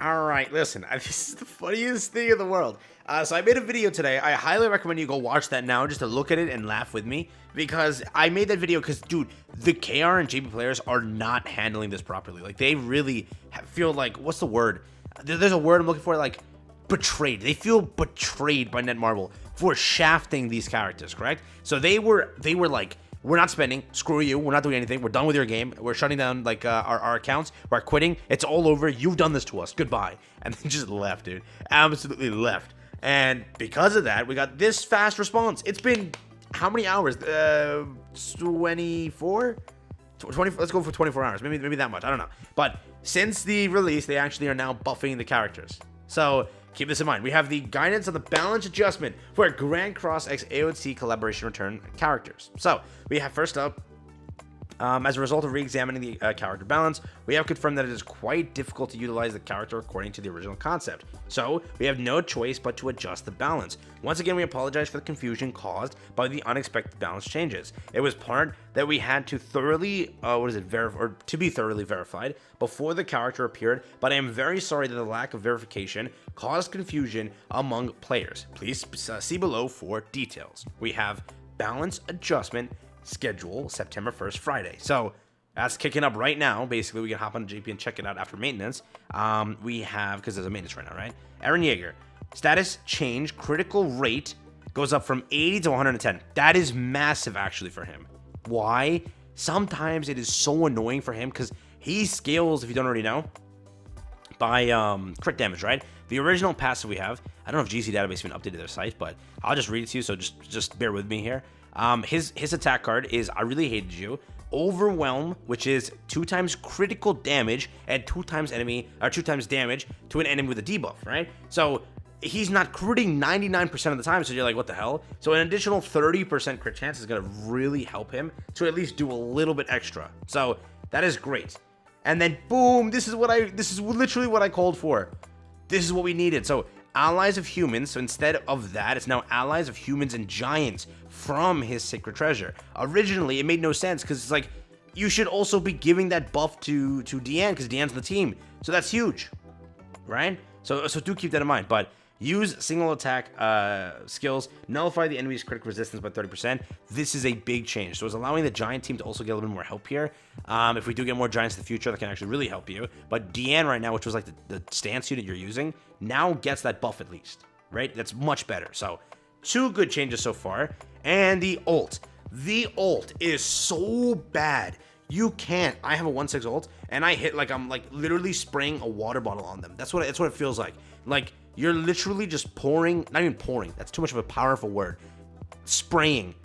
Alright, listen, this is the funniest thing in the world. So I made a video today. I highly recommend you go watch that now just to look at it and laugh with me. Because I made that video because, dude, the KR and JP players are not handling this properly. Like, they really feel like, what's the word? There's a word I'm looking for, like, betrayed. They feel betrayed by Netmarble for shafting these characters, correct? So they were like, we're not spending. Screw you. We're not doing anything. We're done with your game. We're shutting down like our accounts. We're quitting. It's all over. You've done this to us. Goodbye. And they just left, dude. Absolutely left. And because of that, we got this fast response. It's been how many hours? 24? 20. Let's go for 24 hours. Maybe that much. I don't know. But since the release, they actually are now buffing the characters. So keep this in mind. We have the guidance on the balance adjustment for Grand Cross X AOT collaboration return characters. So we have first up, as a result of re-examining the character balance, we have confirmed that it is quite difficult to utilize the character according to the original concept. So we have no choice but to adjust the balance. Once again, we apologize for the confusion caused by the unexpected balance changes. It was part that we had to thoroughly, to be thoroughly verified before the character appeared, but I am very sorry that the lack of verification caused confusion among players. Please see below for details. We have balance adjustment schedule September 1st, Friday. So that's kicking up right now. Basically, we can hop on JP and check it out after maintenance. We have, because there's a maintenance right now, right? Aaron Yeager, status change, critical rate goes up from 80 to 110. That is massive, actually, for him. Why? Sometimes it is so annoying for him because he scales, if you don't already know, by crit damage, right? The original passive we have, I don't know if GC Database even updated their site, but I'll just read it to you, so just bear with me here. His attack card is I Really Hated You, Overwhelm, which is 2 times critical damage and 2 times damage to an enemy with a debuff, right? So he's not critting 99% of the time, so you're like, what the hell? So an additional 30% crit chance is gonna really help him to at least do a little bit extra. So that is great. And then boom, this is literally what I called for. This is what we needed. So allies of humans, so instead of that, it's now allies of humans and giants from his sacred treasure. Originally, it made no sense because it's like, you should also be giving that buff to Deanne because Deanne's on the team. So that's huge, right? So do keep that in mind. But use single attack skills, nullify the enemy's critical resistance by 30%. This is a big change. So it's allowing the giant team to also get a little bit more help here. If we do get more giants in the future, that can actually really help you. But Deanne right now, which was like the stance unit you're using, now gets that buff at least, right? That's much better. So 2 good changes so far. And the ult. The ult is so bad. You can't. I have a 1/6 ult, and I hit like I'm like literally spraying a water bottle on them. That's what it feels like. Like, you're literally just pouring, not even pouring, that's too much of a powerful word. Spraying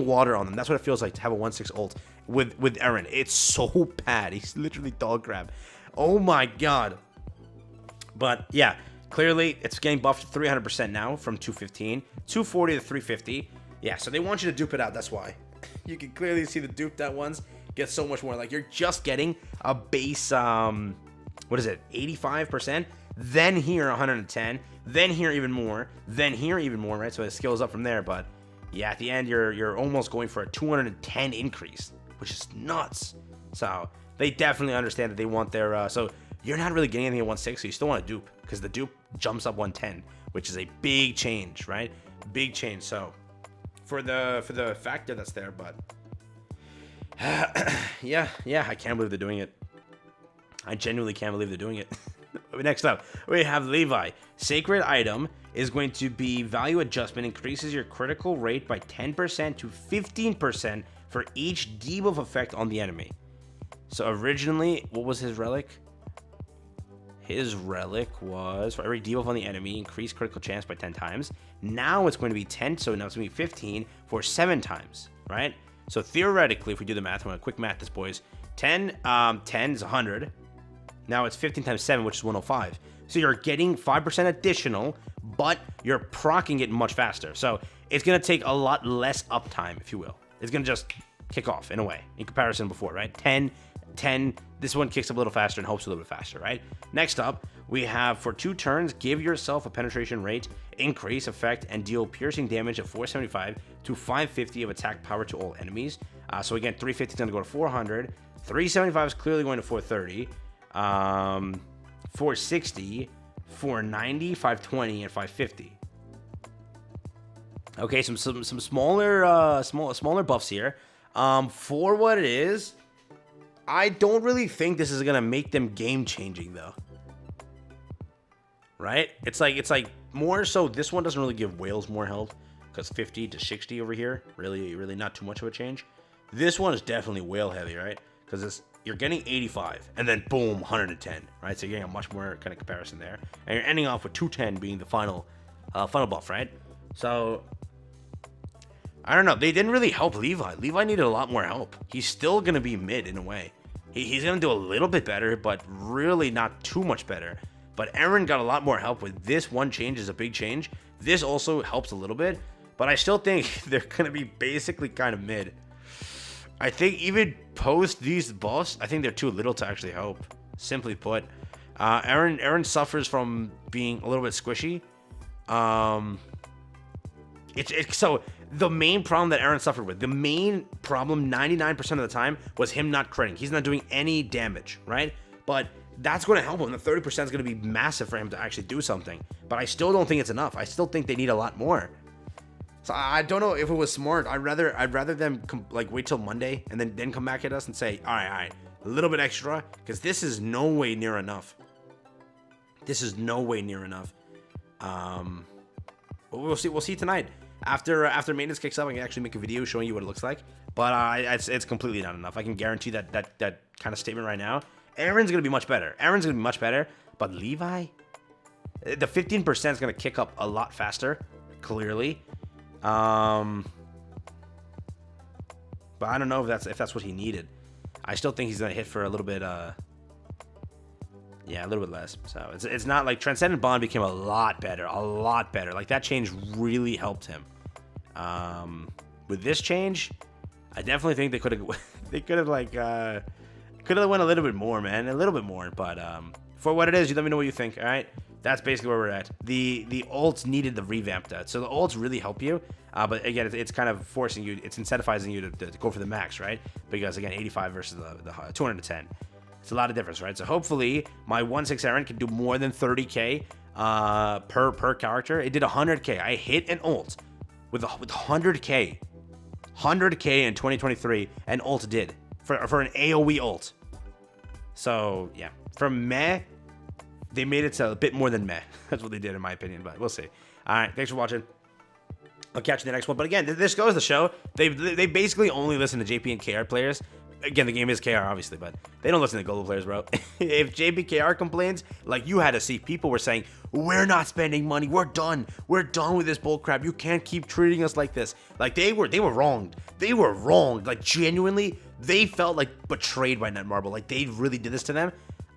water on them. That's what it feels like to have a 1/6 ult with Eren. It's so bad. He's literally dog crap. Oh my god. But yeah, clearly it's getting buffed to 300% now from 215, 240 to 350. Yeah, so they want you to dupe it out. That's why. You can clearly see the duped out ones get so much more. Like, you're just getting a base, 85%. Then here 110, then here even more, then here even more, right? So it scales up from there. But yeah, at the end you're almost going for a 210 increase, which is nuts. So they definitely understand that they want their so you're not really getting anything at 1/6, so you still want to dupe because the dupe jumps up 110, which is a big change, right? Big change. So for the factor that's there, but yeah, I can't believe they're doing it. I genuinely can't believe they're doing it. Next up, we have Levi. Sacred item is going to be value adjustment, increases your critical rate by 10% to 15% for each debuff effect on the enemy. So originally, what was his relic? His relic was for every debuff on the enemy, increase critical chance by 10 times. Now it's going to be 10, so now it's going to be 15 for 7 times, right? So theoretically, if we do the math, I'm going to quick math this, boys. 10 is 100. Now it's 15 times 7, which is 105. So you're getting 5% additional, but you're proccing it much faster. So it's going to take a lot less uptime, if you will. It's going to just kick off in a way, in comparison before, right? 10, this one kicks up a little faster and hopes a little bit faster, right? Next up, we have for 2 turns, give yourself a penetration rate, increase effect, and deal piercing damage of 475 to 550 of attack power to all enemies. So again, 350 is going to go to 400. 375 is clearly going to 430. 460, 490, 520, and 550. Okay, some smaller buffs here. For what it is, I don't really think this is gonna make them game changing though. Right? It's like more so this one doesn't really give whales more health because 50 to 60 over here, really not too much of a change. This one is definitely whale heavy, right? Because you're getting 85 and then boom 110, right? So you're getting a much more kind of comparison there, and you're ending off with 210 being the final buff, right? So I don't know. They didn't really help Levi. Levi needed a lot more help. He's still gonna be mid in a way. He's gonna do a little bit better, but really not too much better. But Aaron got a lot more help with this one change is a big change. This also helps a little bit, but I still think they're gonna be basically kind of mid. I think even post these buffs, I think they're too little to actually help. Simply put, Aaron suffers from being a little bit squishy. So the main problem that Aaron suffered with, the main problem 99% of the time was him not critting. He's not doing any damage, right? But that's going to help him. The 30% is going to be massive for him to actually do something. But I still don't think it's enough. I still think they need a lot more. So I don't know if it was smart. I'd rather them wait till Monday and then come back at us and say, all right, a little bit extra, because this is no way near enough. This is no way near enough. But we'll see tonight. After maintenance kicks up, I can actually make a video showing you what it looks like. But it's completely not enough. I can guarantee that kind of statement right now. Aaron's going to be much better. But Levi, the 15% is going to kick up a lot faster, clearly. But I don't know if that's what he needed. I still think he's going to hit for a little bit, a little bit less. So it's not like Transcendent Bond became a lot better. Like that change really helped him. With this change, I definitely think they could have went a little bit more, man, a little bit more. But for what it is, you let me know what you think. All right, that's basically where we're at. The ults needed the revamp that, so the ults really help you. But again, it's kind of forcing you, it's incentivizing you to go for the max, right? Because again, 85 versus the 210. It's a lot of difference, right? So hopefully my 1/6 Aaron can do more than 30k per character. It did 100k. I hit an ult with 100k in 2023, and ult did for an AOE ult. So yeah, from meh, they made it to a bit more than meh. That's what they did in my opinion, but we'll see. All right, thanks for watching. I'll catch you in the next one. But again, this goes to show they basically only listen to JP and KR players. Again, the game is KR, obviously, but they don't listen to GoGo players, bro. If JPKR complains, like you had to see, people were saying, we're not spending money. We're done. We're done with this bullcrap. You can't keep treating us like this. Like they were wronged. They were wronged. Like genuinely, they felt like betrayed by Netmarble. Like they really did this to them.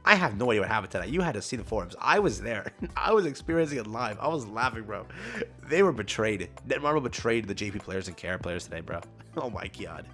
I have no idea what happened tonight. You had to see the forums. I was there. I was experiencing it live. I was laughing, bro. They were betrayed. Netmarble betrayed the JP players and KR players today, bro. Oh my God.